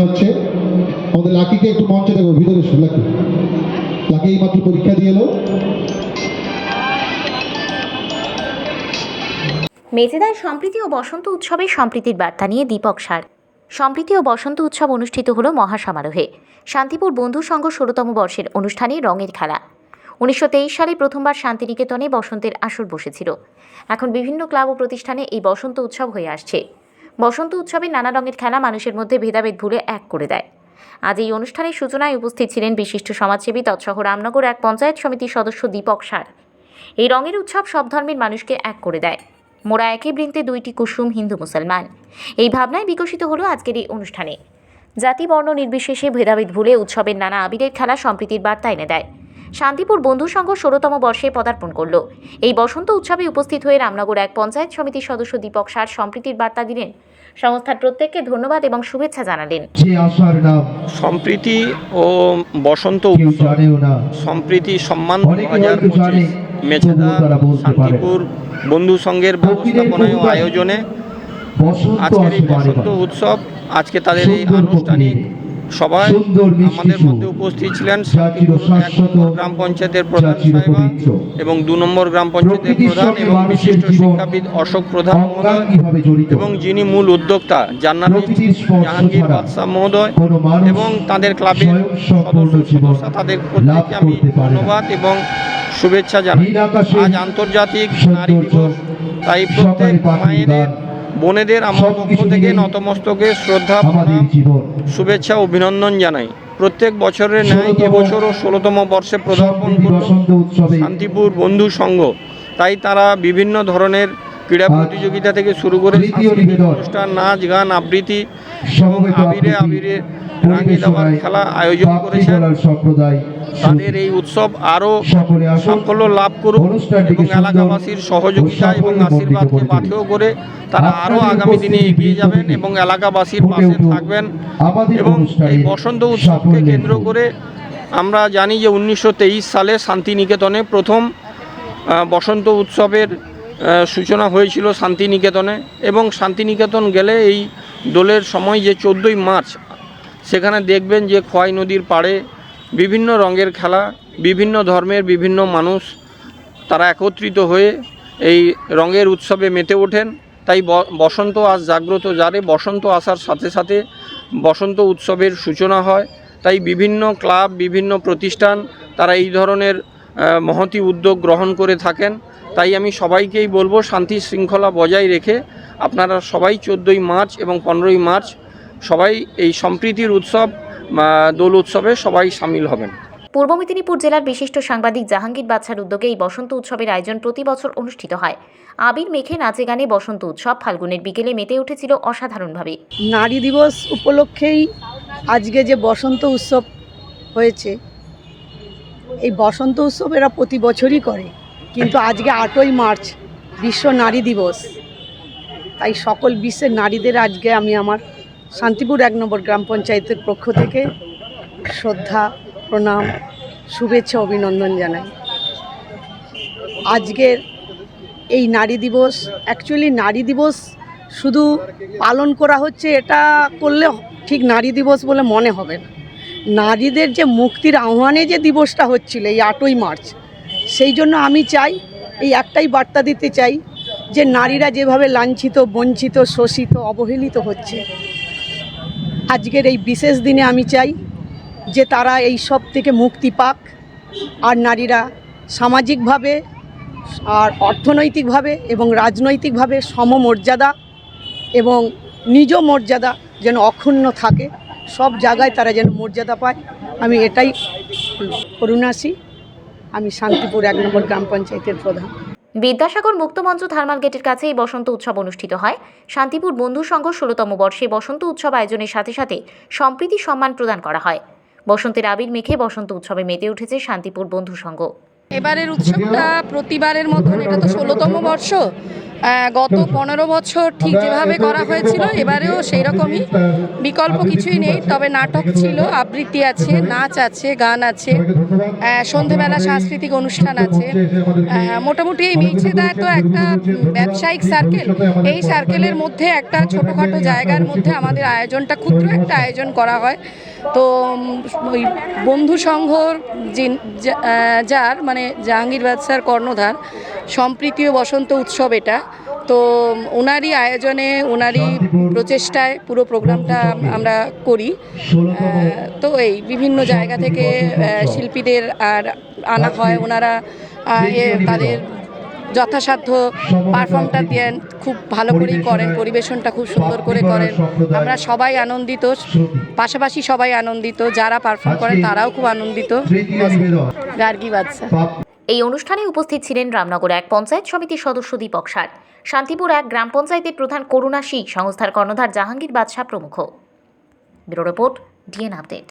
হচ্ছে আমাদের লাকিকে একটু মঞ্চে দেখো, ভিতরে এসো। লাকি এই মাত্র পরীক্ষা দিয়ে এলো। মেজেদায় সম্প্রীতি ও বসন্ত উৎসবের সম্প্রীতির বার্তা নিয়ে দীপক সার। সম্প্রীতি ও বসন্ত উৎসব অনুষ্ঠিত হল মহাসমারোহে। শান্তিপুর বন্ধু সংঘ ১৬তম বর্ষের অনুষ্ঠানে রঙের খেলা। ১৯২৩ সালে প্রথমবার শান্তিনিকেতনে বসন্তের আসর বসেছিল। এখন বিভিন্ন ক্লাব ও প্রতিষ্ঠানে এই বসন্ত উৎসব হয়ে আসছে। বসন্ত উৎসবে নানা রঙের খেলা মানুষের মধ্যে ভেদাভেদ ভুলে এক করে দেয়। আজ এই অনুষ্ঠানের সূচনায় উপস্থিত ছিলেন বিশিষ্ট সমাজসেবী তৎসহ রামনগর এক পঞ্চায়েত সমিতির সদস্য দীপক সার। এই রঙের উৎসব সব ধর্মের মানুষকে এক করে দেয়। মোরা একই বৃন্তে দুইটি কুসুম, হিন্দু মুসলমান, এই ভাবনায় বিকশিত হলো আজকের এই অনুষ্ঠানে। জাতি বর্ণ নির্বিশেষে ভেদাভেদ ভুলে উৎসবের নানা আবিরের খেলা সম্প্রীতির বার্তা এনে দেয়। শান্তিপুর বন্ধু সংঘ ১৬তম বর্ষে পদার্পণ করল। এই বসন্ত উৎসবে উপস্থিত হয়ে রামনগর এক পঞ্চায়েত সমিতির সদস্য দীপক সার সম্প্রীতির বার্তা দিলেন। সংস্থার প্রত্যেককে ধন্যবাদ এবং শুভেচ্ছা জানালেন। সম্প্রীতি ও বসন্ত উৎসব, সম্প্রীতি সম্মান ২০২৫ মেছেদা শান্তিপুর বন্ধু সংঘের ব্যবস্থাপনায় ও আয়োজনে আজকের এই বসন্ত উৎসব, আজকে তাদের এই আনুষ্ঠানিক সবাই আমাদের মধ্যে উপস্থিত ছিলেন শান্তিপুর ১ নম্বর গ্রাম পঞ্চায়েতের প্রধান সাহেবা এবং ২ নম্বর গ্রাম পঞ্চায়েতের প্রধান এবং বিশিষ্ট শিক্ষাবিদ অশোক প্রধান মহোদয় এবং যিনি মূল উদ্যোক্তা জাহাঙ্গীর বাদশাহ মহোদয় এবং তাদের ক্লাবের সদস্য তাদের প্রত্যেককে আমি ধন্যবাদ এবং শুভেচ্ছা জানাই। আজ আন্তর্জাতিক নারী দিবস, তাই প্রত্যেক মায়েদের বোনেদের আমার পক্ষ থেকে নতমস্তকে শ্রদ্ধা, প্রণাম, শুভেচ্ছা, অভিনন্দন জানাই। প্রত্যেক বছরের ন্যায় এবছরও ১৬তম বর্ষে পদার্পণ করল শান্তিপুর বন্ধু সংঘ। তাই তারা বিভিন্ন ধরনের ক্রীড়া প্রতিযোগিতা থেকে শুরু করে সাংস্কৃতিক অনুষ্ঠান, নাচ গান, আবৃত্তি এবং আবিরে আবিরে রাঙিয়ে দেওয়ার খেলা আয়োজন করেছেন। তাদের এই উৎসব আরও সাফল্য লাভ করুক এবং এলাকাবাসীর সহযোগিতা এবং আশীর্বাদকে পাথেয় করে তারা আরও আগামী দিনে এগিয়ে যাবেন এবং এলাকাবাসীর পাশে থাকবেন। এবং এই বসন্ত উৎসবকে কেন্দ্র করে আমরা জানি যে ১৯২৩ সালে শান্তিনিকেতনে প্রথম বসন্ত উৎসবের সূচনা হয়েছিল শান্তিনিকেতনে। এবং শান্তিনিকেতন গেলে এই দোলের সময় যে ১৪ই মার্চ, সেখানে দেখবেন যে খোয়াই নদীর পাড়ে বিভিন্ন রঙের খেলা, বিভিন্ন ধর্মের বিভিন্ন মানুষ তারা একত্রিত হয়ে এই রঙের উৎসবে মেতে ওঠেন। তাই বসন্ত আজ জাগ্রত জারে, বসন্ত আসার সাথে সাথে বসন্ত উৎসবের সূচনা হয়। তাই বিভিন্ন ক্লাব, বিভিন্ন প্রতিষ্ঠান তারা এই ধরনের মহতি উদ্যোগ গ্রহণ করে থাকেন। তাই আমি সবাইকেই বলবো, শান্তি শৃঙ্খলা বজায় রেখে আপনারা সবাই ১৪ই মার্চ এবং ১৫ই মার্চ সবাই এই সম্প্রীতির উৎসব দোল উৎসবে সবাই সামিল হবেন। পূর্ব মেদিনীপুর জেলার বিশিষ্ট সাংবাদিক জাহাঙ্গীর বাদশার উদ্যোগে এই বসন্ত উৎসবের আয়োজন প্রতি বছর অনুষ্ঠিত হয়। আবির মেখে নাচে গানে বসন্ত উৎসব ফাল্গুনের বিকেলে মেতে উঠেছিল অসাধারণভাবে। নারী দিবস উপলক্ষেই আজকে যে বসন্ত উৎসব হয়েছে, এই বসন্ত উৎসব এরা প্রতি বছরই করে, কিন্তু আজকে ৮ই মার্চ বিশ্ব নারী দিবস। তাই সকল বিশ্বের নারীদের আজকে আমি আমার শান্তিপুর ১ নম্বর গ্রাম পঞ্চায়েতের পক্ষ থেকে শ্রদ্ধা, প্রণাম, শুভেচ্ছা, অভিনন্দন জানাই। আজকের এই নারী দিবস, অ্যাকচুয়ালি নারী দিবস শুধু পালন করা হচ্ছে, এটা করলে ঠিক নারী দিবস বলে মনে হবে না। নারীদের যে মুক্তির আহ্বানে যে দিবসটা হচ্ছিল এই ৮ই মার্চ, সেই জন্য আমি চাই, এই একটাই বার্তা দিতে চাই যে নারীরা যেভাবে লাঞ্ছিত, বঞ্চিত, শোষিত, অবহেলিত হচ্ছে, আজকের এই বিশেষ দিনে আমি চাই যে তারা এই সব থেকে মুক্তি পাক, আর নারীরা সামাজিকভাবে আর অর্থনৈতিকভাবে এবং রাজনৈতিকভাবে সমমর্যাদা এবং নিজ মর্যাদা যেন অক্ষুণ্ণ থাকে, সব জায়গায় তারা যেন মর্যাদা পায়। আমি এটাই করুণাসী। আমি শান্তিপুর ১ নম্বর গ্রাম পঞ্চায়েতের প্রধান। বিদ্যাসাগর মুক্তমঞ্চ থার্মাল গেটের কাছে এই বসন্ত উৎসব অনুষ্ঠিত হয়। শান্তিপুর বন্ধু সংঘ ১৬তম বর্ষে বসন্ত উৎসব আয়োজনের সাথে সাথে সম্প্রীতি সম্মান প্রদান করা হয়। বসন্তের আবির মেখে বসন্ত উৎসবে মেতে উঠেছে শান্তিপুর বন্ধু সংঘ। এবারের উৎসবটা প্রতিবারের মতন, এটা তো ১৬তম বর্ষ, গত 15 বছর ঠিক যেভাবে করা হয়েছিল এবারেও সেই রকমই, বিকল্প কিছুই নেই। তবে নাটক ছিল, আবৃত্তি আছে, নাচ আছে, গান আছে, সন্ধেবেলা সাংস্কৃতিক অনুষ্ঠান আছে। মোটামুটি এই মেছেদায় তো একটা ব্যবসায়িক সার্কেল, এই সার্কেলের মধ্যে একটা ছোটোখাটো জায়গার মধ্যে আমাদের আয়োজনটা ক্ষুদ্র একটা আয়োজন করা হয়। তো ওই বন্ধু সংঘর যার মানে জাহাঙ্গীর বাদশার কর্ণধার সম্প্রীতি ও বসন্ত উৎসব, এটা তো ওনারই আয়োজনে, ওনারই প্রচেষ্টায় পুরো প্রোগ্রামটা আমরা করি। তো এই বিভিন্ন জায়গা থেকে শিল্পীদের আর আনা হয়, ওনারা তাদের যথাসাধ্য পারফর্মটা দেন, খুব ভালো করেই করেন, পরিবেশনটা খুব সুন্দর করে করেন। আমরা সবাই আনন্দিত, পাশাপাশি সবাই আনন্দিত, যারা পারফর্ম করেন তারাও খুব আনন্দিত। গার্গী বাদশা। এই অনুষ্ঠানে উপস্থিত ছিলেন রামনগর 1 পঞ্চায়েত সমিতির সদস্য দীপক সার, শান্তিপুর 1 গ্রাম পঞ্চায়েতের প্রধান করুণা সিং, সংস্থার কর্ণধার জাহাঙ্গীর বাদশা প্রমুখ। Bureau report, DN update.